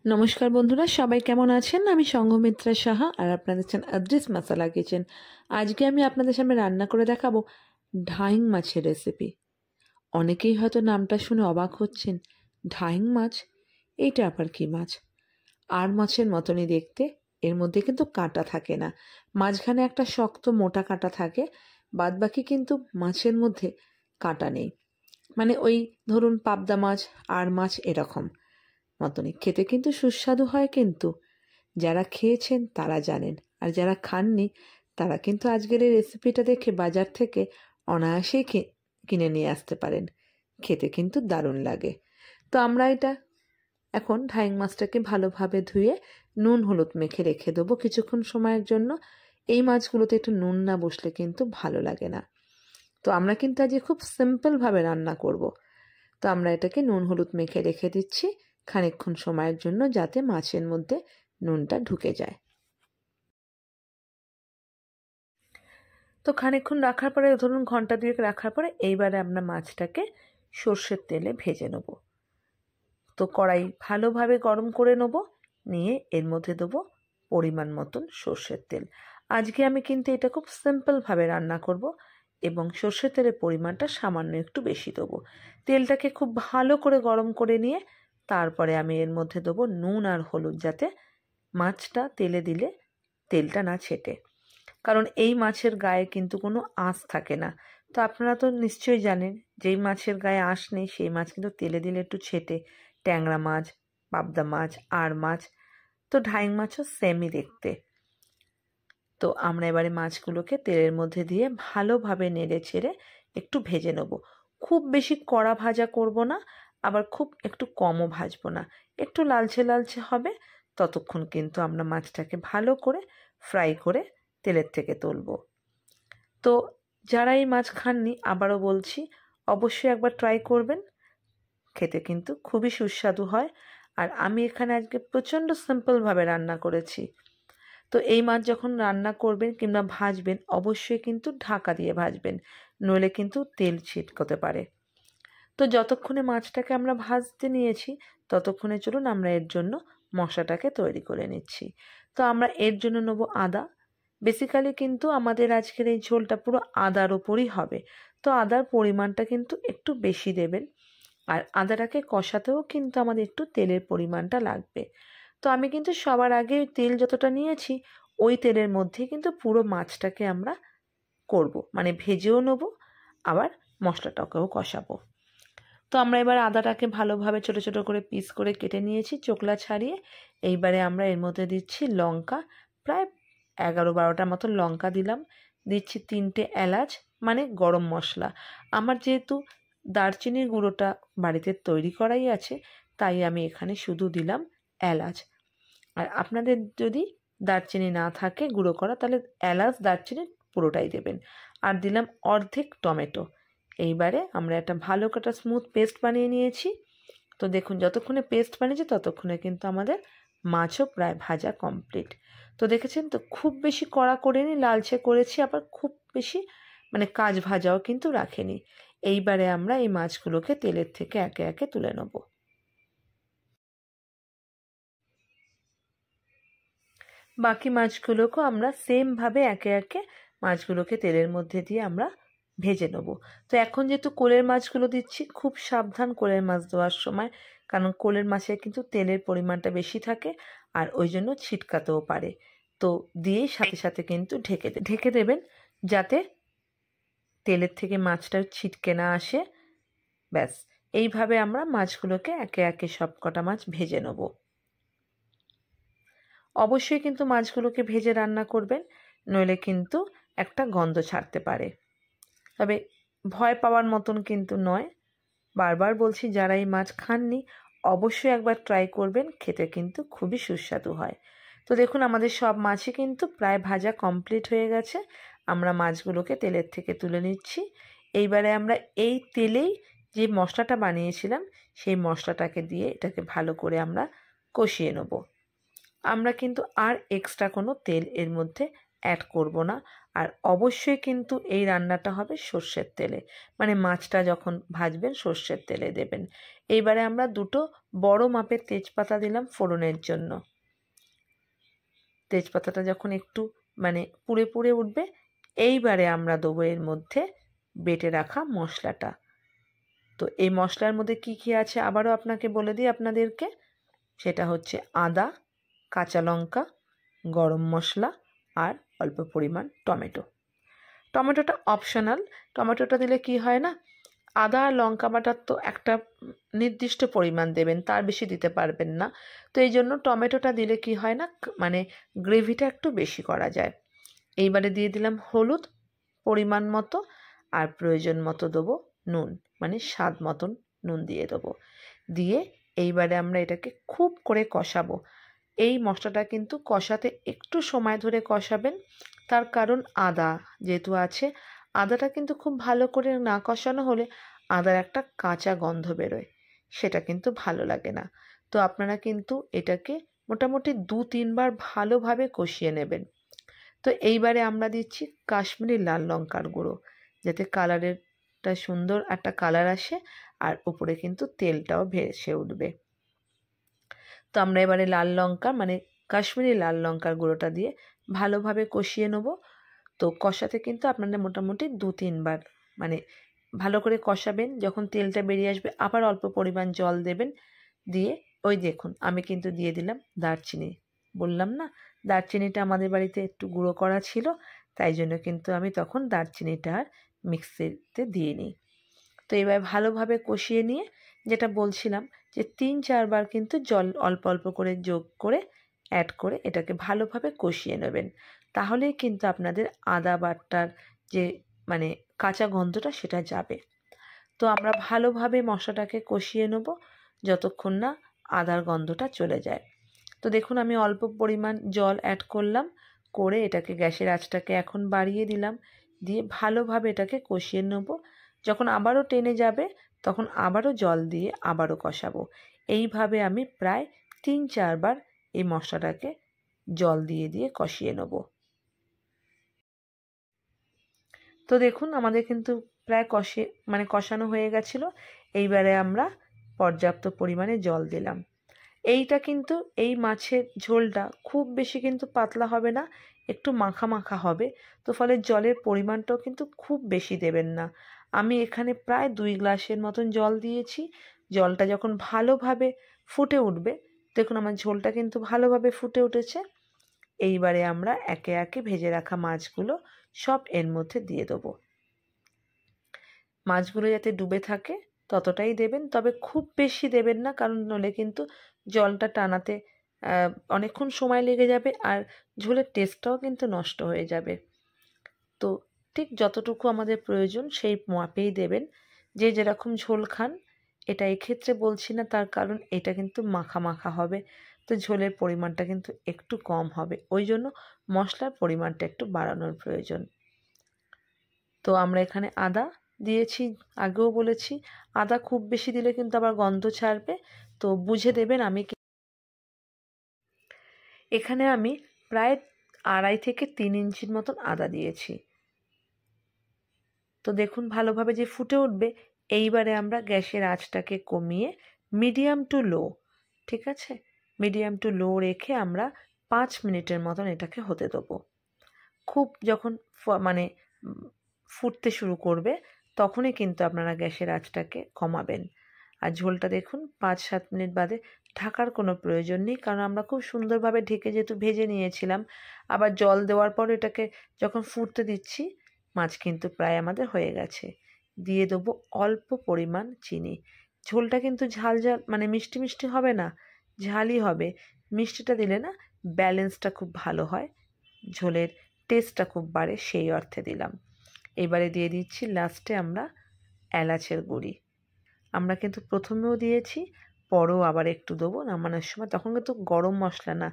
নমস্কার বন্ধুরা, সবাই কেমন আছেন? আমি সংঘমিত্রা সাহা আর আপনারা দেখছেন আদ্রিস মশালা কিচেন। আজকে আমি আপনাদের সামনে রান্না করে দেখাবো ঢাইং মাছের রেসিপি। অনেকেই হয়তো নামটা শুনে অবাক হচ্ছেন, ঢাইং মাছ, এইটা আবার কি মাছ? আর মাছের মতনই দেখতে, এর মধ্যে কিন্তু কাঁটা থাকে না, মাঝখানে একটা শক্ত মোটা কাঁটা থাকে, বাদবাকি কিন্তু মাছের মধ্যে কাঁটা নেই। মানে ওই ধরুন পাবদা মাছ, আর মাছ এরকম মতনই খেতে কিন্তু সুস্বাদু হয়। কিন্তু যারা খেয়েছেন তারা জানেন, আর যারা খাননি তারা কিন্তু আজকের এই রেসিপিটা দেখে বাজার থেকে অনায়াসেই কিনে নিয়ে আসতে পারেন। খেতে কিন্তু দারুণ লাগে। তো আমরা এটা এখন ঢাইং মাছটাকে ভালোভাবে ধুয়ে নুন হলুদ মেখে রেখে দেবো কিছুক্ষণ সময়ের জন্য। এই মাছগুলোতে একটু নুন না বসলে কিন্তু ভালো লাগে না। তো আমরা কিন্তু আজকে খুব সিম্পলভাবে রান্না করব। তো আমরা এটাকে নুন হলুদ মেখে রেখে দিচ্ছি খানিকক্ষণ সময়ের জন্য, যাতে মাছের মধ্যে নুনটা ঢুকে যায়। তো খানিকক্ষণ রাখার পরে, ধরুন ঘন্টা দুয়েক রাখার পরে, এইবারে আমরা মাছটাকে সর্ষের তেলে ভেজে নেব। তো কড়াই ভালোভাবে গরম করে নেব, নিয়ে এর মধ্যে দেবো পরিমাণ মতন সর্ষের তেল। আজকে আমি কিন্তু এটা খুব সিম্পলভাবে রান্না করব, এবং সর্ষের তেলের পরিমাণটা সামান্য একটু বেশি দেবো। তেলটাকে খুব ভালো করে গরম করে নিয়ে তারপরে আমি এর মধ্যে দেবো নুন আর হলুদ, যাতে মাছটা তেলে দিলে তেলটা না ছেটে। কারণ এই মাছের গায়ে কিন্তু কোনো আঁশ থাকে না। তো আপনারা তো নিশ্চয়ই জানেন, যেই মাছের গায়ে আঁশ নেই সেই মাছ কিন্তু তেলে দিলে একটু ছেটে। ট্যাংরা মাছ, পাবদা মাছ, আর মাছ, তো ঢাইং মাছও সেমই দেখতে। তো আমরা এবারে মাছগুলোকে তেলের মধ্যে দিয়ে ভালোভাবে নেড়ে ছেড়ে একটু ভেজে নেব। খুব বেশি কড়া ভাজা করব না, আবার খুব একটু কমও ভাজবো না, একটু লালচে লালচে হবে। ততক্ষণ কিন্তু আমরা মাছটাকে ভালো করে ফ্রাই করে তেলের থেকে তুলব। তো যারা এই মাছ খাননি, আবারও বলছি, অবশ্যই একবার ট্রাই করবেন। খেতে কিন্তু খুবই সুস্বাদু হয়। আর আমি এখানে আজকে প্রচণ্ড সিম্পলভাবে রান্না করেছি। তো এই মাছ যখন রান্না করবেন কিংবা ভাজবেন, অবশ্যই কিন্তু ঢাকা দিয়ে ভাজবেন, নইলে কিন্তু তেল ছিটকতে পারে। তো যতক্ষণে মাছটাকে আমরা ভাজতে নিয়েছি, ততক্ষণে চলুন আমরা এর জন্য মশলাটাকে তৈরি করে নিচ্ছি। তো আমরা এর জন্য নেব আদা। বেসিক্যালি কিন্তু আমাদের আজকের এই ঝোলটা পুরো আদার ওপরই হবে। তো আদার পরিমাণটা কিন্তু একটু বেশি দেবেন, আর আদাটাকে কষাতেও কিন্তু আমাদের একটু তেলের পরিমাণটা লাগবে। তো আমি কিন্তু সবার আগে তেল যতটা নিয়েছি, ওই তেলের মধ্যেই কিন্তু পুরো মাছটাকে আমরা করব, মানে ভেজেও নেবো, আবার মশলাটাকেও কষাবো। তো আমরা এবার আদাটাকে ভালোভাবে ছোট ছোট করে পিস করে কেটে নিয়েছি, চোকলা ছাড়িয়ে। এইবারে আমরা এর মধ্যে দিচ্ছি লঙ্কা, প্রায় 11-12টা মতো লঙ্কা দিলাম। দিচ্ছি 3টে এলাচ, মানে গরম মশলা। আমার যেহেতু দারচিনির গুঁড়োটা বাড়িতে তৈরি করাই আছে, তাই আমি এখানে শুধু দিলাম এলাচ। আর আপনাদের যদি দারচিনি না থাকে গুঁড়ো করা, তাহলে এলাচ দারচিনি পুরোটাই দেবেন। আর দিলাম অর্ধেক টমেটো। এইবারে আমরা একটা ভালো একটা স্মুথ পেস্ট বানিয়ে নিয়েছি। তো দেখুন, যতক্ষণে পেস্ট বানিয়েছি ততক্ষণে কিন্তু আমাদের মাছও প্রায় ভাজা কমপ্লিট। তো দেখেছেন তো, খুব বেশি কড়া করিনি, লালচে করেছি, আবার খুব বেশি মানে কাঁচ ভাজাও কিন্তু রাখিনি। এইবারে আমরা এই মাছগুলোকে তেলের থেকে একে একে তুলে নেব। বাকি মাছগুলোকেও আমরা সেমভাবে একে একে মাছগুলোকে তেলের মধ্যে দিয়ে আমরা ভেজে নেব। তো এখন যেহেতু কোলের মাছগুলো দিচ্ছি, খুব সাবধান কোলের মাছ দেওয়ার সময়, কারণ কোলের মাছে কিন্তু তেলের পরিমাণটা বেশি থাকে, আর ওই জন্য ছিটকাতেও পারে। তো দিয়েই সাথে সাথে কিন্তু ঢেকে দেবেন, যাতে তেলের থেকে মাছটা ছিটকে না আসে। ব্যাস, এইভাবে আমরা মাছগুলোকে একে একে সব কটা মাছ ভেজে নেব। অবশ্যই কিন্তু মাছগুলোকে ভেজে রান্না করবেন, নইলে কিন্তু একটা গন্ধ ছাড়তে পারে। তবে ভয় পাওয়ার মতন কিন্তু নয়। বারবার বলছি, যারা এই মাছ খাননি অবশ্যই একবার ট্রাই করবেন, খেতে কিন্তু খুবই সুস্বাদু হয়। তো দেখুন, আমাদের সব মাছই কিন্তু প্রায় ভাজা কমপ্লিট হয়ে গেছে। আমরা মাছগুলোকে তেলের থেকে তুলে নিচ্ছি। এইবারে আমরা এই তেলেই যে মশলাটা বানিয়েছিলাম, সেই মশলাটাকে দিয়ে এটাকে ভালো করে আমরা কষিয়ে নেব। আমরা কিন্তু আর এক্সট্রা কোনো তেল এর মধ্যে অ্যাড করব না। আর অবশ্যই কিন্তু এই রান্নাটা হবে সর্ষের তেলে, মানে মাছটা যখন ভাজবেন সর্ষের তেলে দেবেন। এইবারে আমরা 2টো বড় মাপের তেজপাতা দিলাম ফোড়নের জন্য। তেজপাতাটা যখন একটু মানে পুড়ে পুড়ে উঠবে, এইবারে আমরা দেবো এর মধ্যে বেটে রাখা মশলাটা। তো এই মশলার মধ্যে কি কি আছে আবারও আপনাকে বলে দিই আপনাদেরকে। সেটা হচ্ছে আদা, কাঁচা লঙ্কা, গরম মশলা আর অল্প পরিমাণ টমেটো। টমেটোটা অপশনাল। টমেটোটা দিলে কি হয় না, আদা আর লঙ্কা বাটার তো একটা নির্দিষ্ট পরিমাণ দেবেন, তার বেশি দিতে পারবেন না। তো এই জন্য টমেটোটা দিলে কি হয় না, মানে গ্রেভিটা একটু বেশি করা যায়। এইবারে দিয়ে দিলাম হলুদ পরিমাণ মতো, আর প্রয়োজন মতো দেবো নুন, মানে স্বাদ মতন নুন দিয়ে দেবো। দিয়ে এইবারে আমরা এটাকে খুব করে কষাবো। এই মশলাটা কিন্তু কষাতে একটু সময় ধরে কষাবেন, তার কারণ আদা যেহেতু আছে, আদাটা কিন্তু খুব ভালো করে না কষানো হলে আদার একটা কাঁচা গন্ধ বেরোয়, সেটা কিন্তু ভালো লাগে না। তো আপনারা কিন্তু এটাকে মোটামুটি 2-3 বার ভালোভাবে কষিয়ে নেবেন। তো এইবারে আমরা দিচ্ছি কাশ্মীরি লাল লঙ্কার গুঁড়ো, যাতে কালারেরটা সুন্দর একটা কালার আসে, আর উপরে কিন্তু তেলটাও ভেসে উঠবে। তো আমরা এবারে লাল লঙ্কা মানে কাশ্মীরি লাল লঙ্কার গুঁড়োটা দিয়ে ভালোভাবে কষিয়ে নেব। তো কষাতে কিন্তু আপনাদের মোটামুটি 2-3 বার মানে ভালো করে কষাবেন। যখন তেলটা বেরিয়ে আসবে আবার অল্প পরিমাণ জল দেবেন। দিয়ে ওই দেখুন আমি কিন্তু দিয়ে দিলাম দারচিনি। বললাম না, দারচিনিটা আমাদের বাড়িতে একটু গুঁড়ো করা ছিল, তাই জন্য কিন্তু আমি তখন দারচিনিটা আর মিক্সিতে দিইনি। তো এবার ভালোভাবে কষিয়ে নিয়ে যেটা বলছিলাম যে 3-4 বার কিন্তু জল অল্প অল্প করে যোগ করে অ্যাড করে এটাকে ভালোভাবে কষিয়ে নেবেন। তাহলেই কিন্তু আপনাদের আদা বাটার যে মানে কাঁচা গন্ধটা সেটা যাবে। তো আমরা ভালোভাবে মশলাটাকে কষিয়ে নেব যতক্ষণ না আদার গন্ধটা চলে যায়। তো দেখুন আমি অল্প পরিমাণ জল অ্যাড করলাম, করে এটাকে গ্যাসের আঁচটাকে এখন বাড়িয়ে দিলাম, দিয়ে ভালোভাবে এটাকে কষিয়ে নেব। যখন আবারও টেনে যাবে তখন আবারও জল দিয়ে আবারও কষাবো। এইভাবে আমি প্রায় 3-4 বার এই মশলাটাকে জল দিয়ে দিয়ে কষিয়ে নেব। তো দেখুন আমাদের কিন্তু প্রায় কষানো হয়ে গেছিলো। এইবারে আমরা পর্যাপ্ত পরিমাণে জল দিলাম। এইটা কিন্তু এই মাছের ঝোলটা খুব বেশি কিন্তু পাতলা হবে না, একটু মাখা মাখা হবে। তো ফলে জলের পরিমাণটাও কিন্তু খুব বেশি দেবেন না। আমি এখানে প্রায় 2 গ্লাসের মতন জল দিয়েছি। জলটা যখন ভালোভাবে ফুটে উঠবে, দেখুন আমার ঝোলটা কিন্তু ভালোভাবে ফুটে উঠেছে। এইবারে আমরা একে একে ভেজে রাখা মাছগুলো সব এর মধ্যে দিয়ে দেবো। মাছগুলো যাতে ডুবে থাকে ততটাই দেবেন, তবে খুব বেশি দেবেন না, কারণ নইলে কিন্তু জলটা টানাতে অনেকক্ষণ সময় লেগে যাবে আর ঝোলের টেস্টটাও কিন্তু নষ্ট হয়ে যাবে। তো ঠিক যতটুকু আমাদের প্রয়োজন সেই মাপেই দেবেন, যে যেরকম ঝোল খান। এটা এক্ষেত্রে বলছি না, তার কারণ এটা কিন্তু মাখা মাখা হবে, তো ঝোলের পরিমাণটা কিন্তু একটু কম হবে, ওই জন্য মশলার পরিমাণটা একটু বাড়ানোর প্রয়োজন। তো আমরা এখানে আদা দিয়েছি, আগেও বলেছি আদা খুব বেশি দিলে কিন্তু আবার গন্ধ ছাড়বে, তো বুঝে দেবেন। এখানে আমি প্রায় 2.5 থেকে 3 ইঞ্চির মতন আদা দিয়েছি। তো দেখুন ভালোভাবে যে ফুটে উঠবে, এইবারে আমরা গ্যাসের আঁচটাকে কমিয়ে মিডিয়াম টু লো, ঠিক আছে, মিডিয়াম টু লো রেখে আমরা 5 মিনিটের মতন এটাকে হতে দেবো। খুব যখন মানে ফুটতে শুরু করবে তখনই কিন্তু আপনারা গ্যাসের আঁচটাকে কমাবেন। আর ঝোলটা দেখুন 5-7 মিনিট বাদে ঢাকার কোনো প্রয়োজন নেই, কারণ আমরা খুব সুন্দরভাবে ঢেকে যেহেতু ভেজে নিয়েছিলাম। আবার জল দেওয়ার পর এটাকে যখন ফুটতে দিচ্ছি, মাছ কিন্তু প্রায় আমাদের হয়ে গেছে। দিয়ে দেবো অল্প পরিমাণ চিনি। ঝোলটা কিন্তু ঝাল ঝাল মানে মিষ্টি মিষ্টি হবে না, ঝালই হবে। মিষ্টিটা দিলে না ব্যালেন্সটা খুব ভালো হয়, ঝোলের টেস্টটা খুব বাড়ে, সেই অর্থে দিলাম। এবারে দিয়ে দিচ্ছি লাস্টে আমরা এলাচের গুঁড়ি। আমরা কিন্তু প্রথমেও দিয়েছি, পরেও আবার একটু দেবো নামানোর সময়, তখন কিন্তু গরম মশলা না,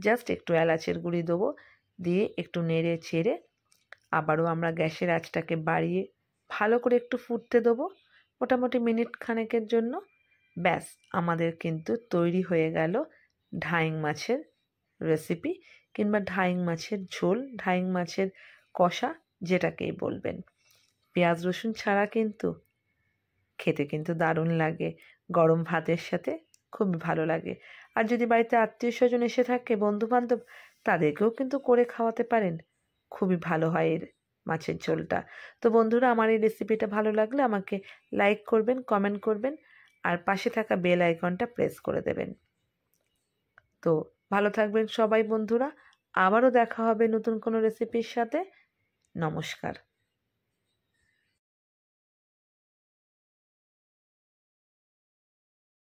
জাস্ট একটু এলাচের গুঁড়ি দেবো। দিয়ে একটু নেড়ে চেড়ে আবারও আমরা গ্যাসের আঁচটাকে বাড়িয়ে ভালো করে একটু ফুটতে দেবো, মোটামুটি মিনিট খানেকের জন্য। ব্যাস আমাদের কিন্তু তৈরি হয়ে গেল ঢাইং মাছের রেসিপি। কিংবা ঢাইং মাছের ঝোল, ঢাইং মাছের কষা, যেটাকেই বলবেন। পেঁয়াজ রসুন ছাড়া কিন্তু খেতে কিন্তু দারুণ লাগে, গরম ভাতের সাথে খুবই ভালো লাগে। আর যদি বাড়িতে আত্মীয় স্বজন এসে থাকে, বন্ধুবান্ধব, তাদেরকেও কিন্তু করে খাওয়াতে পারেন, খুবই ভালো হয় এর মাছের ঝোলটা। তো বন্ধুরা, আমার এই রেসিপিটা ভালো লাগলে আমাকে লাইক করবেন, কমেন্ট করবেন, আর পাশে থাকা বেল আইকনটা প্রেস করে দেবেন। তো ভালো থাকবেন সবাই বন্ধুরা, আবারও দেখা হবে নতুন কোনো রেসিপির সাথে। নমস্কার।